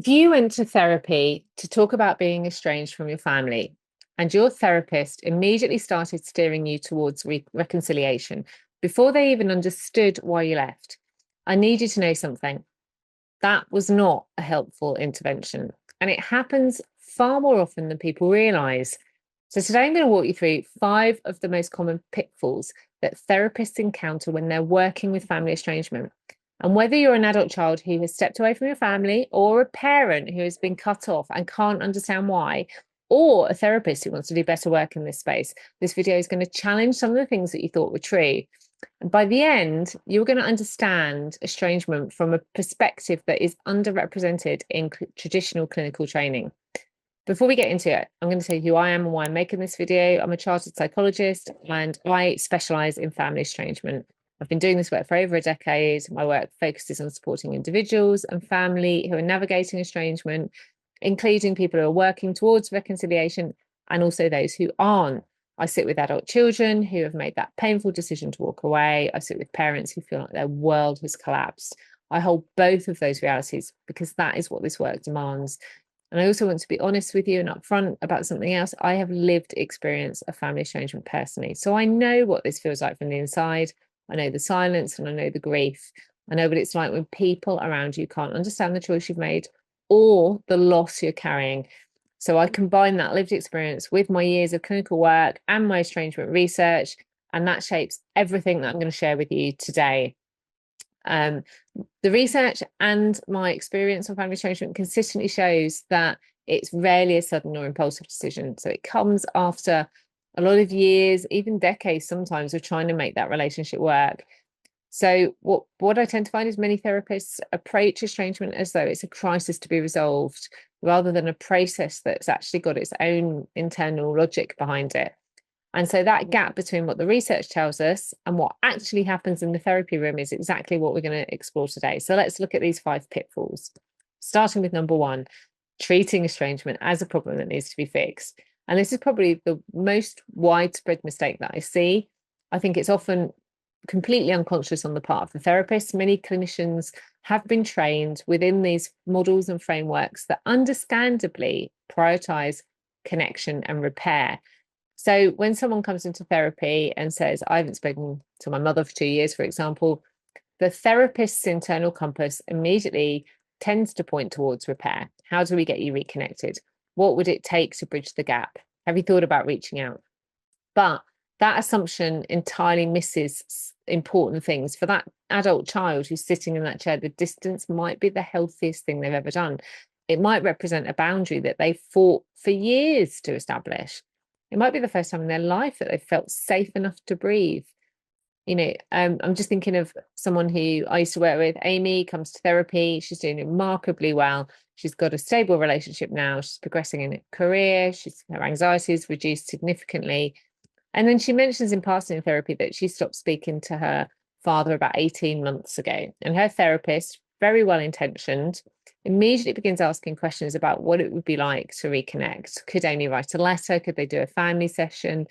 If you went to therapy to talk about being estranged from your family, and your therapist immediately started steering you towards reconciliation before they even understood why you left, I need you to know something. That was not a helpful intervention. And it happens far more often than people realize. So, today I'm going to walk you through 5 of the most common pitfalls that therapists encounter when they're working with family estrangement. And whether you're an adult child who has stepped away from your family, or a parent who has been cut off and can't understand why, or a therapist who wants to do better work in this space, this video is going to challenge some of the things that you thought were true. And by the end, you're going to understand estrangement from a perspective that is underrepresented in traditional clinical training. Before we get into it, I'm going to tell you who I am and why I'm making this video. I'm a chartered psychologist and I specialize in family estrangement. I've been doing this work for over a decade. My work focuses on supporting individuals and family who are navigating estrangement, including people who are working towards reconciliation and also those who aren't. I sit with adult children who have made that painful decision to walk away. I sit with parents who feel like their world has collapsed. I hold both of those realities because that is what this work demands. And I also want to be honest with you and upfront about something else. I have lived experience of family estrangement personally. So I know what this feels like from the inside. I know the silence and I know the grief. I know what it's like when people around you can't understand the choice you've made or the loss you're carrying. So I combine that lived experience with my years of clinical work and my estrangement research, and that shapes everything that I'm going to share with you today. The research and my experience on family estrangement consistently shows that it's rarely a sudden or impulsive decision. So it comes after a lot of years, even decades sometimes, of trying to make that relationship work. So what I tend to find is many therapists approach estrangement as though it's a crisis to be resolved, rather than a process that's actually got its own internal logic behind it. And so that gap between what the research tells us and what actually happens in the therapy room is exactly what we're going to explore today. So let's look at these 5 pitfalls, starting with number 1, treating estrangement as a problem that needs to be fixed. And this is probably the most widespread mistake that I see. I think it's often completely unconscious on the part of the therapist. Many clinicians have been trained within these models and frameworks that understandably prioritize connection and repair. So when someone comes into therapy and says, I haven't spoken to my mother for 2 years, for example, the therapist's internal compass immediately tends to point towards repair. How do we get you reconnected? What would it take to bridge the gap? Have you thought about reaching out? But that assumption entirely misses important things. For that adult child who's sitting in that chair, the distance might be the healthiest thing they've ever done. It might represent a boundary that they fought for years to establish. It might be the first time in their life that they've felt safe enough to breathe. I'm just thinking of someone who I used to work with. Amy comes to therapy. She's doing remarkably well. She's got a stable relationship now. She's progressing in her career. Her anxiety is reduced significantly. And then she mentions in passing in therapy that she stopped speaking to her father about 18 months ago. And her therapist, very well intentioned, immediately begins asking questions about what it would be like to reconnect. Could Amy write a letter? Could they do a family session?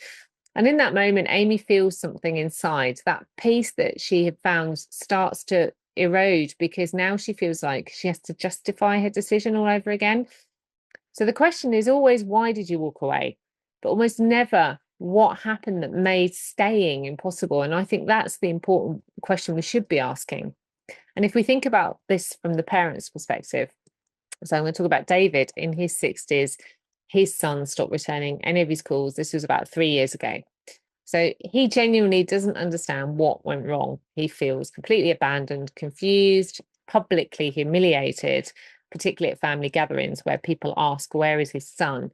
And in that moment, Amy feels something inside. That peace that she had found starts to erode because now she feels like she has to justify her decision all over again. So the question is always, why did you walk away? But almost never, what happened that made staying impossible? And I think that's the important question we should be asking. And if we think about this from the parent's perspective, so I'm going to talk about David in his 60s. His son stopped returning any of his calls. This was about 3 years ago. So he genuinely doesn't understand what went wrong. He feels completely abandoned, confused, publicly humiliated, particularly at family gatherings where people ask, where is his son?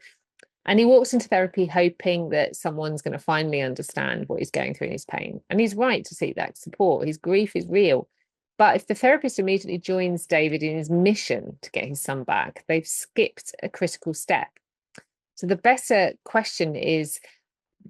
And he walks into therapy hoping that someone's going to finally understand what he's going through in his pain. And he's right to seek that support. His grief is real. But if the therapist immediately joins David in his mission to get his son back, they've skipped a critical step. So the better question is,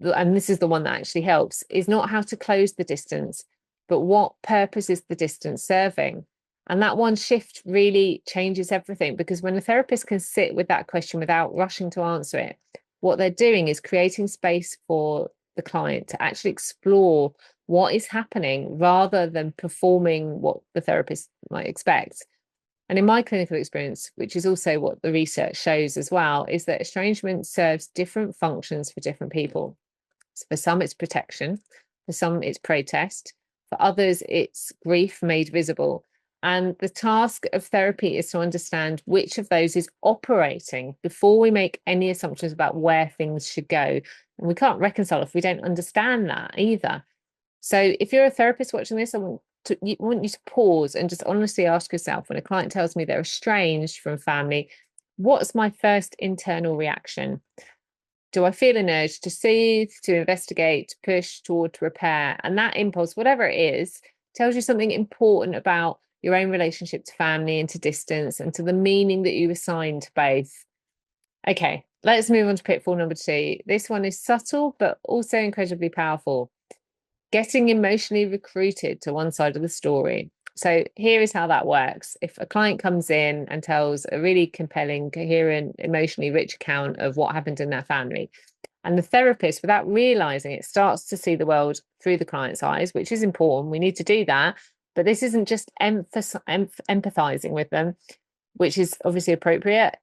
and this is the one that actually helps, is not how to close the distance, but what purpose is the distance serving? And that one shift really changes everything, because when a therapist can sit with that question without rushing to answer it, what they're doing is creating space for the client to actually explore what is happening rather than performing what the therapist might expect. And in my clinical experience, which is also what the research shows as well, is that estrangement serves different functions for different people. So for some, it's protection. For some, it's protest. For others, it's grief made visible. And the task of therapy is to understand which of those is operating before we make any assumptions about where things should go. And we can't reconcile if we don't understand that either. So if you're a therapist watching this, I want you to pause and just honestly ask yourself, when a client tells me they're estranged from family, what's my first internal reaction? Do I feel an urge to soothe, to investigate, to push toward to repair? And that impulse, whatever it is, tells you something important about your own relationship to family and to distance and to the meaning that you assign to both. Okay, let's move on to pitfall number 2. This one is subtle, but also incredibly powerful. Getting emotionally recruited to one side of the story. So here is how that works. If a client comes in and tells a really compelling, coherent, emotionally rich account of what happened in their family, and the therapist, without realizing it, starts to see the world through the client's eyes, which is important. We need to do that. But this isn't just empathizing with them, which is obviously appropriate.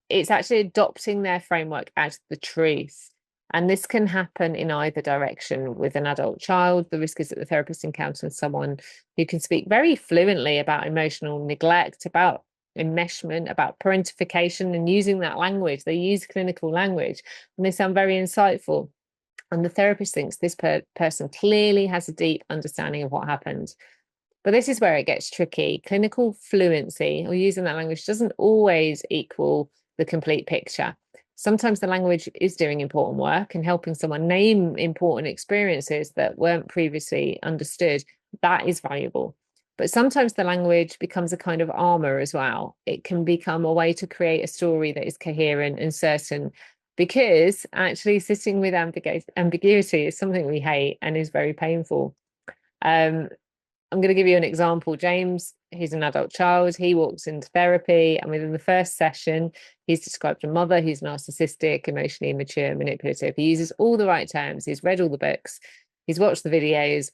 It's actually adopting their framework as the truth. And this can happen in either direction. With an adult child, the risk is that the therapist encounters someone who can speak very fluently about emotional neglect, about enmeshment, about parentification, and using that language. They use clinical language and they sound very insightful. And the therapist thinks this person clearly has a deep understanding of what happened. But this is where it gets tricky. Clinical fluency or using that language doesn't always equal the complete picture. Sometimes the language is doing important work and helping someone name important experiences that weren't previously understood. That is valuable. But sometimes the language becomes a kind of armor as well. It can become a way to create a story that is coherent and certain, because actually sitting with ambiguity is something we hate and is very painful. I'm going to give you an example. James, he's an adult child. He walks into therapy, and within the first session, he's described a mother who's narcissistic, emotionally immature, manipulative. He uses all the right terms. He's read all the books. He's watched the videos,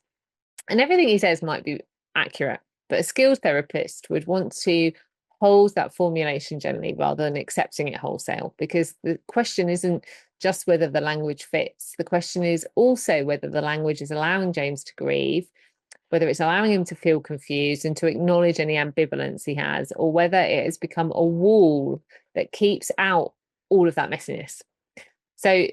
and everything he says might be accurate. But a skilled therapist would want to hold that formulation gently rather than accepting it wholesale, because the question isn't just whether the language fits. The question is also whether the language is allowing James to grieve, whether it's allowing him to feel confused and to acknowledge any ambivalence he has, or whether it has become a wall that keeps out all of that messiness. So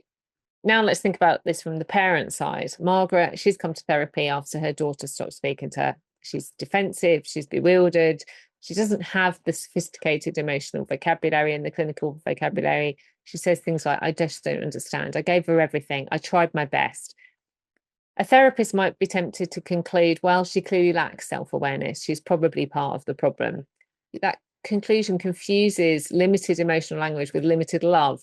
now let's think about this from the parent side. Margaret, she's come to therapy after her daughter stopped speaking to her. She's defensive, she's bewildered. She doesn't have the sophisticated emotional vocabulary and the clinical vocabulary. She says things like, I just don't understand. I gave her everything. I tried my best. A therapist might be tempted to conclude, well, she clearly lacks self-awareness. She's probably part of the problem. That conclusion confuses limited emotional language with limited love.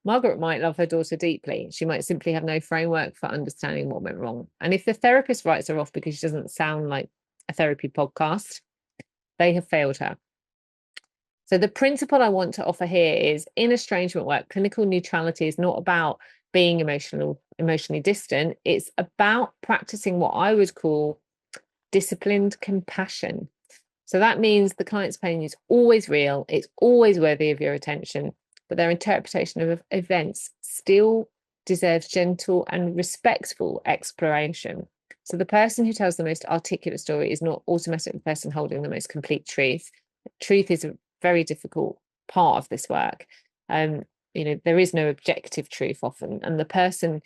Margaret might love her daughter deeply. She might simply have no framework for understanding what went wrong. And if the therapist writes her off because she doesn't sound like a therapy podcast, they have failed her. So the principle I want to offer here is, in estrangement work, clinical neutrality is not about being emotionally distant. It's about practicing what I would call disciplined compassion. So that means the client's pain is always real. It's always worthy of your attention, but their interpretation of events still deserves gentle and respectful exploration. So the person who tells the most articulate story is not automatically the person holding the most complete truth. Truth is a very difficult part of this work. There is no objective truth often, and the person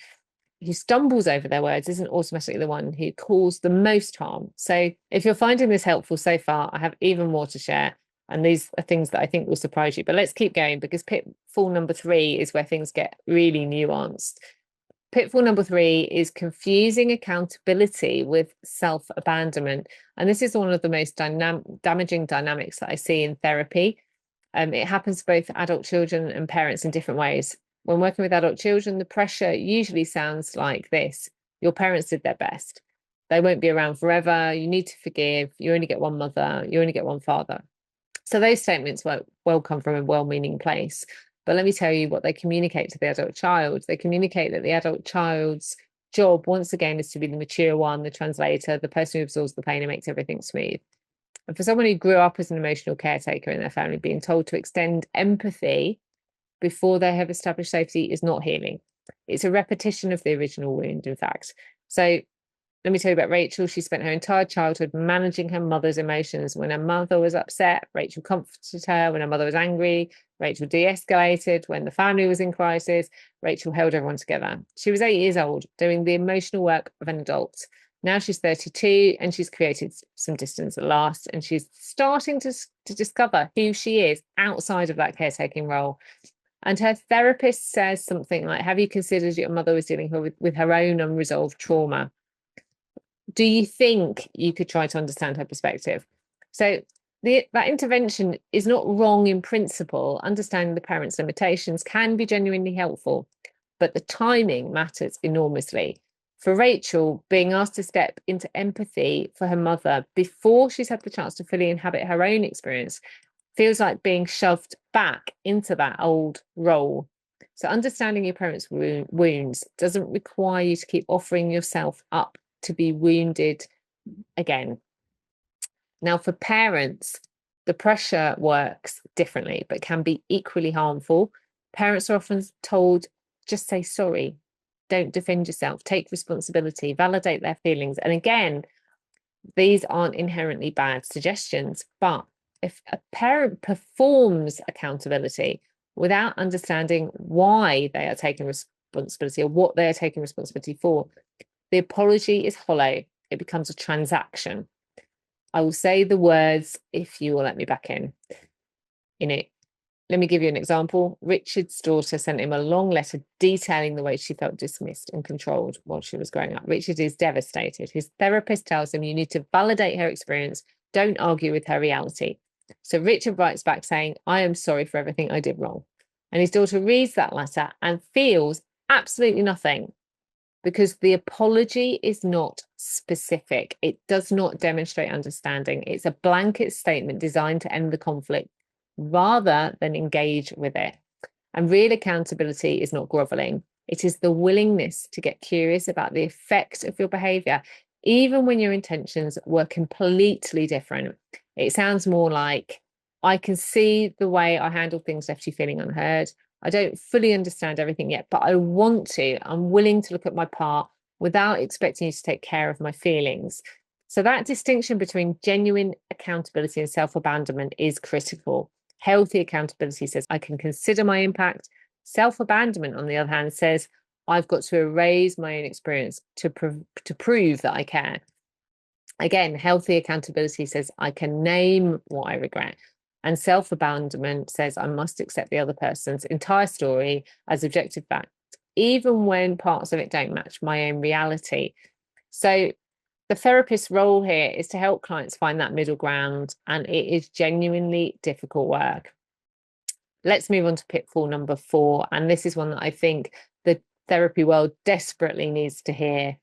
who stumbles over their words isn't automatically the one who caused the most harm. So if you're finding this helpful so far, I have even more to share, and these are things that I think will surprise you. But let's keep going, because pitfall number 3 is where things get really nuanced. Pitfall number 3 is confusing accountability with self-abandonment. And this is one of the most damaging dynamics that I see in therapy. It happens to both adult children and parents in different ways. When working with adult children, the pressure usually sounds like this: your parents did their best. They won't be around forever. You need to forgive. You only get one mother. You only get one father. So those statements will come from a well-meaning place. But let me tell you what they communicate to the adult child. They communicate that the adult child's job, once again, is to be the mature one, the translator, the person who absorbs the pain and makes everything smooth. And for someone who grew up as an emotional caretaker in their family, being told to extend empathy before they have established safety is not healing. It's a repetition of the original wound, in fact. So let me tell you about Rachel. She spent her entire childhood managing her mother's emotions. When her mother was upset, Rachel comforted her. When her mother was angry, Rachel de-escalated. When the family was in crisis, Rachel held everyone together. She was 8 years old, doing the emotional work of an adult. Now she's 32 and she's created some distance at last. And she's starting to discover who she is outside of that caretaking role. And her therapist says something like, have you considered your mother was dealing with her own unresolved trauma? Do you think you could try to understand her perspective? So that intervention is not wrong in principle. Understanding the parent's limitations can be genuinely helpful, but the timing matters enormously. For Rachel, being asked to step into empathy for her mother before she's had the chance to fully inhabit her own experience feels like being shoved back into that old role. So understanding your parents' wounds doesn't require you to keep offering yourself up to be wounded again. Now, for parents, the pressure works differently, but can be equally harmful. Parents are often told, just say sorry, don't defend yourself, take responsibility, validate their feelings. And again, these aren't inherently bad suggestions, but if a parent performs accountability without understanding why they are taking responsibility or what they are taking responsibility for, the apology is hollow. It becomes a transaction. I will say the words if you will let me back in. Let me give you an example. Richard's daughter sent him a long letter detailing the way she felt dismissed and controlled while she was growing up. Richard is devastated. His therapist tells him you need to validate her experience. Don't argue with her reality. So Richard writes back saying, I am sorry for everything I did wrong. And his daughter reads that letter and feels absolutely nothing, because the apology is not specific. It does not demonstrate understanding. It's a blanket statement designed to end the conflict rather than engage with it. And real accountability is not groveling. It is the willingness to get curious about the effect of your behavior, even when your intentions were completely different. It sounds more like, I can see the way I handled things left you feeling unheard. I don't fully understand everything yet, but I want to. I'm willing to look at my part without expecting you to take care of my feelings. So that distinction between genuine accountability and self-abandonment is critical. Healthy accountability says, I can consider my impact. Self-abandonment, on the other hand, says, I've got to erase my own experience to prove that I care. Again, healthy accountability says, I can name what I regret. And self-abandonment says, I must accept the other person's entire story as objective fact, even when parts of it don't match my own reality. So the therapist's role here is to help clients find that middle ground, and it is genuinely difficult work. Let's move on to pitfall number 4. And this is one that I think the therapy world desperately needs to hear.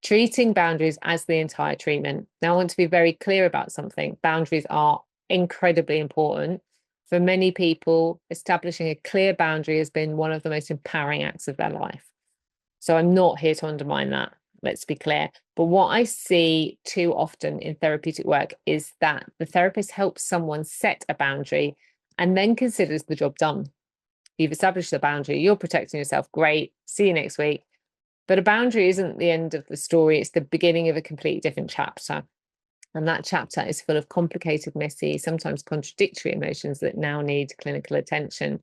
Treating boundaries as the entire treatment. Now, I want to be very clear about something. Boundaries are incredibly important. For many people, establishing a clear boundary has been one of the most empowering acts of their life. So I'm not here to undermine that. Let's be clear. But what I see too often in therapeutic work is that the therapist helps someone set a boundary and then considers the job done. You've established the boundary, you're protecting yourself, great, see you next week. But a boundary isn't the end of the story, it's the beginning of a completely different chapter. And that chapter is full of complicated, messy, sometimes contradictory emotions that now need clinical attention.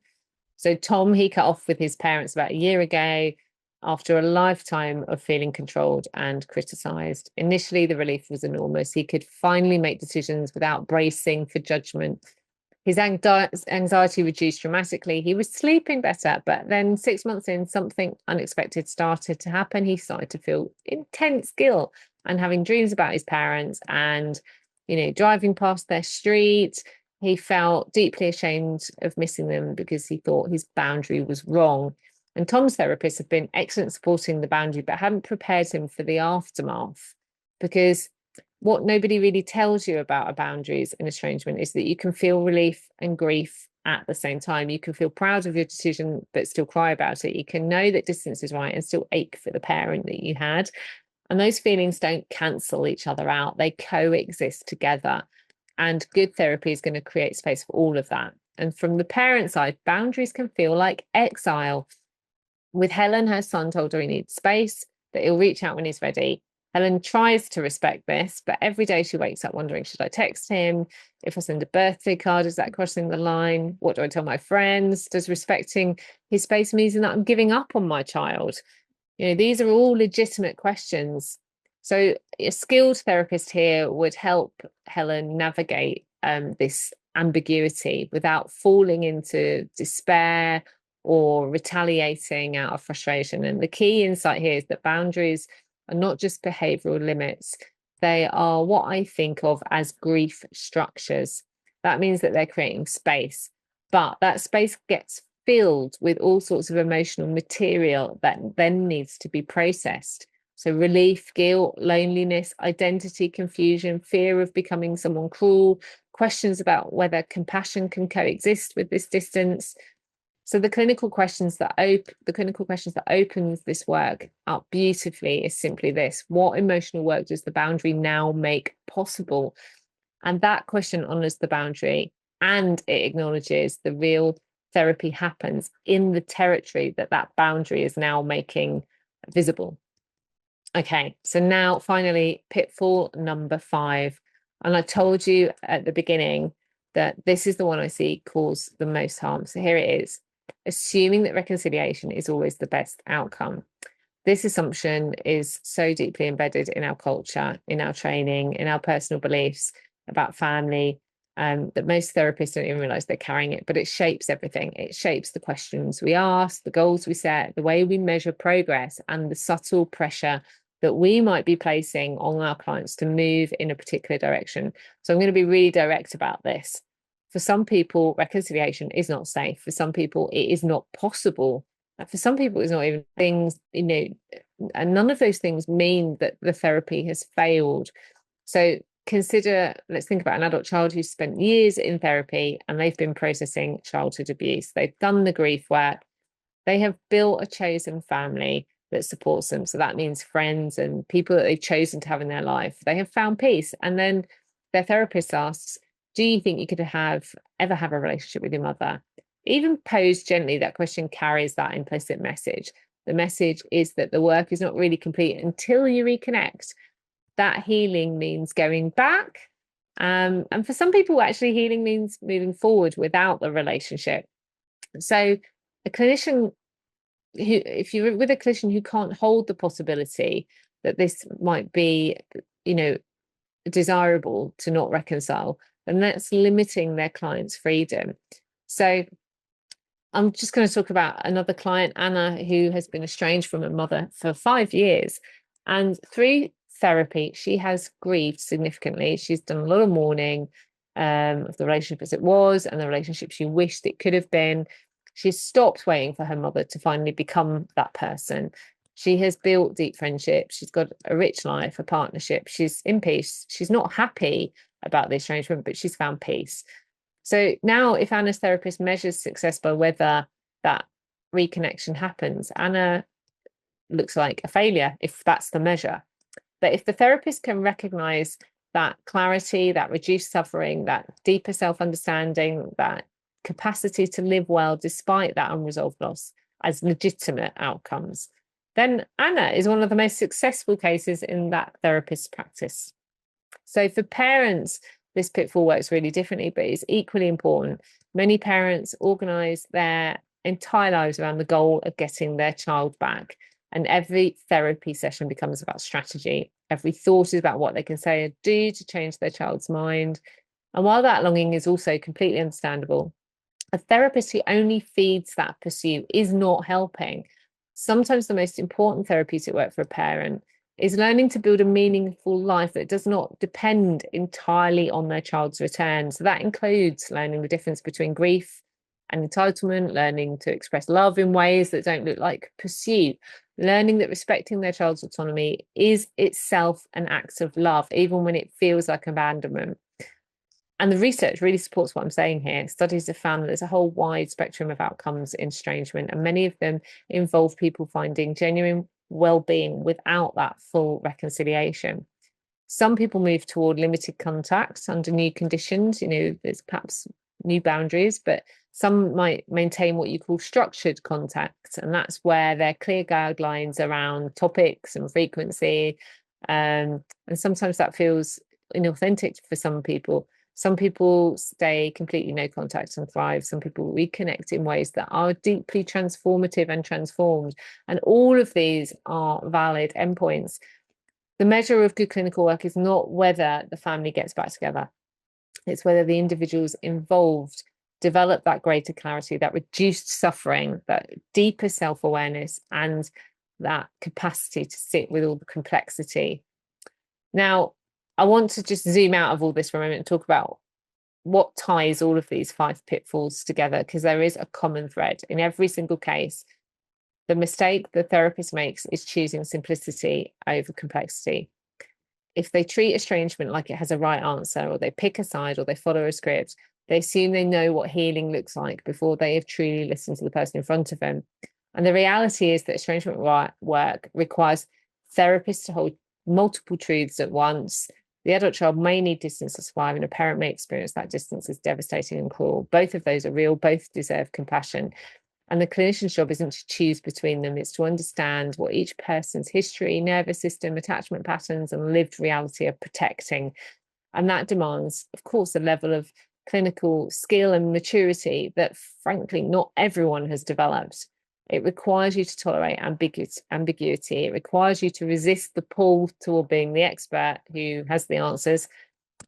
So Tom, he cut off with his parents about a year ago after a lifetime of feeling controlled and criticised. Initially, the relief was enormous. He could finally make decisions without bracing for judgment. His anxiety reduced dramatically. He was sleeping better, but then 6 months in, something unexpected started to happen. He started to feel intense guilt and having dreams about his parents and, driving past their street. He felt deeply ashamed of missing them because he thought his boundary was wrong. And Tom's therapists have been excellent supporting the boundary, but hadn't prepared him for the aftermath, because what nobody really tells you about boundaries in estrangement is that you can feel relief and grief at the same time. You can feel proud of your decision, but still cry about it. You can know that distance is right and still ache for the parent that you had. And those feelings don't cancel each other out. They coexist together. And good therapy is going to create space for all of that. And from the parent side, boundaries can feel like exile. With Helen, her son told her he needs space, that he'll reach out when he's ready. Helen tries to respect this, but every day she wakes up wondering, should I text him? If I send a birthday card, is that crossing the line? What do I tell my friends? Does respecting his space mean that I'm giving up on my child? These are all legitimate questions. So a skilled therapist here would help Helen navigate this ambiguity without falling into despair or retaliating out of frustration. And the key insight here is that boundaries are not just behavioral limits. They are what I think of as grief structures. That means that they're creating space, but that space gets filled with all sorts of emotional material that then needs to be processed. So relief, guilt, loneliness, identity confusion, fear of becoming someone cruel, questions about whether compassion can coexist with this distance. So the clinical questions that opens this work up beautifully is simply this: what emotional work does the boundary now make possible? And that question honors the boundary, and it acknowledges the real therapy happens in the territory that boundary is now making visible. Okay, so now finally, pitfall number 5. And I told you at the beginning that this is the one I see cause the most harm. So here it is: assuming that reconciliation is always the best outcome. This assumption is so deeply embedded in our culture, in our training, in our personal beliefs about family, that most therapists don't even realize they're carrying it, but it shapes everything. It shapes the questions we ask, the goals we set, the way we measure progress, and the subtle pressure that we might be placing on our clients to move in a particular direction. So I'm going to be really direct about this. For some people, reconciliation is not safe. For some people, it is not possible. For some people, it's not even things, and none of those things mean that the therapy has failed. So let's think about an adult child who's spent years in therapy and they've been processing childhood abuse. They've done the grief work. They have built a chosen family that supports them. So that means friends and people that they've chosen to have in their life. They have found peace. And then their therapist asks, do you think you could ever have a relationship with your mother? Even posed gently, that question carries that implicit message. The message is that the work is not really complete until you reconnect. That healing means going back. And for some people, actually, healing means moving forward without the relationship. So a clinician if you're with a clinician who can't hold the possibility that this might be, desirable to not reconcile, then that's limiting their client's freedom. So I'm just going to talk about another client, Anna, who has been estranged from her mother for 5 years. And through therapy, she has grieved significantly. She's done a lot of mourning of the relationship as it was and the relationship she wished it could have been. She's stopped waiting for her mother to finally become that person. She has built deep friendships. She's got a rich life, a partnership. She's in peace. She's not happy about the estrangement, but she's found peace. So now if Anna's therapist measures success by whether that reconnection happens, Anna looks like a failure if that's the measure. But if the therapist can recognize that clarity, that reduced suffering, that deeper self-understanding, that capacity to live well despite that unresolved loss as legitimate outcomes, then Anna is one of the most successful cases in that therapist's practice. So for parents, this pitfall works really differently, but it's equally important. Many parents organize their entire lives around the goal of getting their child back. And every therapy session becomes about strategy. Every thought is about what they can say or do to change their child's mind. And while that longing is also completely understandable, a therapist who only feeds that pursuit is not helping. Sometimes the most important therapeutic work for a parent is learning to build a meaningful life that does not depend entirely on their child's return. So that includes learning the difference between grief and entitlement, learning to express love in ways that don't look like pursuit, learning that respecting their child's autonomy is itself an act of love, even when it feels like abandonment. And the research really supports what I'm saying here. Studies have found that there's a whole wide spectrum of outcomes in estrangement, and many of them involve people finding genuine well-being without that full reconciliation. Some people move toward limited contact under new conditions. There's perhaps new boundaries, but some might maintain what you call structured contact, and that's where there are clear guidelines around topics and frequency. And sometimes that feels inauthentic for some people. Some people stay completely no contact and thrive. Some people reconnect in ways that are deeply transformative and transformed. And all of these are valid endpoints. The measure of good clinical work is not whether the family gets back together. It's whether the individuals involved develop that greater clarity, that reduced suffering, that deeper self-awareness, and that capacity to sit with all the complexity. Now, I want to just zoom out of all this for a moment and talk about what ties all of these 5 pitfalls together, because there is a common thread in every single case. The mistake the therapist makes is choosing simplicity over complexity. If they treat estrangement like it has a right answer, or they pick a side, or they follow a script, they assume they know what healing looks like before they have truly listened to the person in front of them. And the reality is that estrangement work requires therapists to hold multiple truths at once. The adult child may need distance to survive, and a parent may experience that distance as devastating and cruel. Both of those are real, both deserve compassion. And the clinician's job isn't to choose between them, it's to understand what each person's history, nervous system, attachment patterns, and lived reality are protecting. And that demands, of course, a level of clinical skill and maturity that, frankly, not everyone has developed. It requires you to tolerate ambiguity. It requires you to resist the pull toward being the expert who has the answers.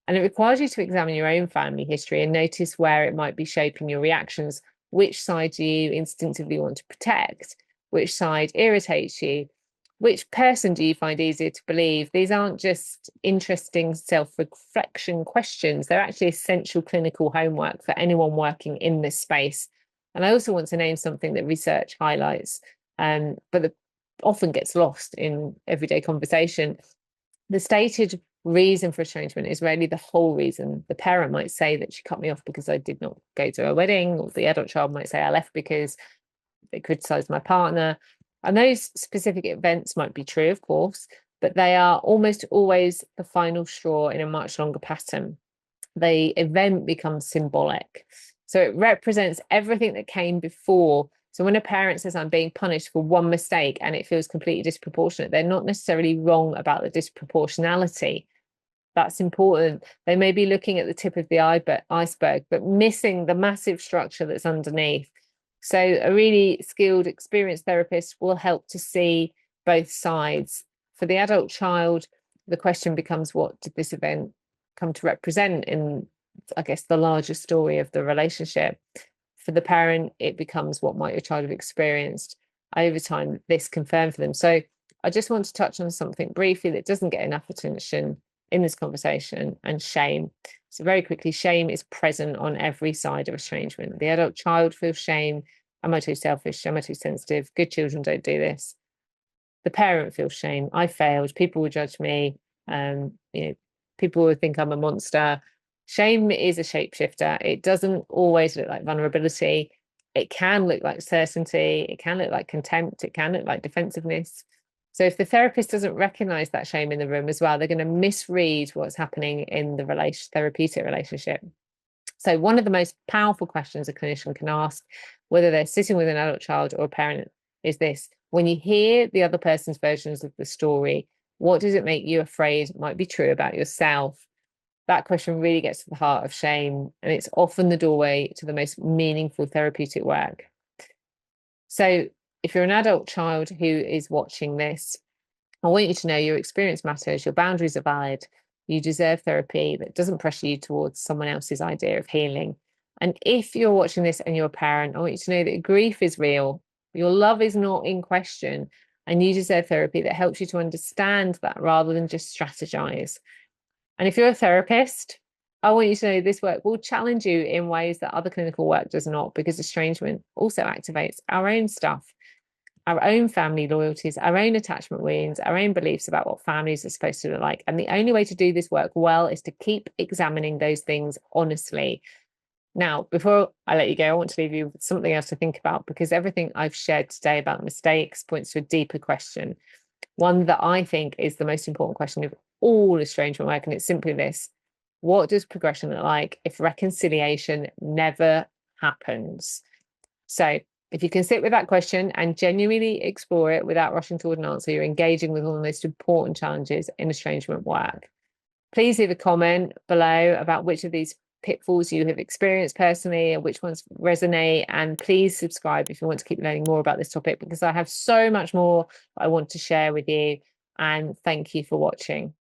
And it requires you to examine your own family history and notice where it might be shaping your reactions. Which side do you instinctively want to protect? Which side irritates you? Which person do you find easier to believe? These aren't just interesting self-reflection questions. They're actually essential clinical homework for anyone working in this space. And I also want to name something that research highlights, but that often gets lost in everyday conversation. The stated reason for estrangement is rarely the whole reason. The parent might say that she cut me off because I did not go to her wedding, or the adult child might say I left because they criticized my partner. And those specific events might be true, of course, but they are almost always the final straw in a much longer pattern. The event becomes symbolic. So it represents everything that came before. So when a parent says I'm being punished for one mistake and it feels completely disproportionate, they're not necessarily wrong about the disproportionality. That's important. They may be looking at the tip of the iceberg, but missing the massive structure that's underneath. So a really skilled, experienced therapist will help to see both sides. For the adult child, the question becomes, what did this event come to represent in, I guess, the larger story of the relationship? For the parent, it becomes, what might your child have experienced over time? This confirmed for them. So I just want to touch on something briefly that doesn't get enough attention in this conversation, and shame. So very quickly, shame is present on every side of estrangement. The adult child feels shame. Am I too selfish? Am I too sensitive? Good children don't do this. The parent feels shame. I failed. People will judge me. People will think I'm a monster. Shame is a shapeshifter. It doesn't always look like vulnerability. It can look like certainty. It can look like contempt. It can look like defensiveness. So if the therapist doesn't recognize that shame in the room as well, they're going to misread what's happening in the therapeutic relationship. So one of the most powerful questions a clinician can ask, whether they're sitting with an adult child or a parent, is this: when you hear the other person's versions of the story, what does it make you afraid might be true about yourself? That question really gets to the heart of shame, and it's often the doorway to the most meaningful therapeutic work. So if you're an adult child who is watching this, I want you to know your experience matters, your boundaries are valid, you deserve therapy that doesn't pressure you towards someone else's idea of healing. And if you're watching this and you're a parent, I want you to know that grief is real, your love is not in question, and you deserve therapy that helps you to understand that rather than just strategize. And if you're a therapist, I want you to know this work will challenge you in ways that other clinical work does not, because estrangement also activates our own stuff, our own family loyalties, our own attachment wounds, our own beliefs about what families are supposed to look like. And the only way to do this work well is to keep examining those things honestly. Now, before I let you go, I want to leave you with something else to think about, because everything I've shared today about mistakes points to a deeper question, one that I think is the most important question of all estrangement work, and it's simply this: what does progression look like if reconciliation never happens? So if you can sit with that question and genuinely explore it without rushing toward an answer, you're engaging with one of the most important challenges in estrangement work. Please leave a comment below about which of these pitfalls you have experienced personally and which ones resonate. And please subscribe if you want to keep learning more about this topic, because I have so much more I want to share with you. And thank you for watching.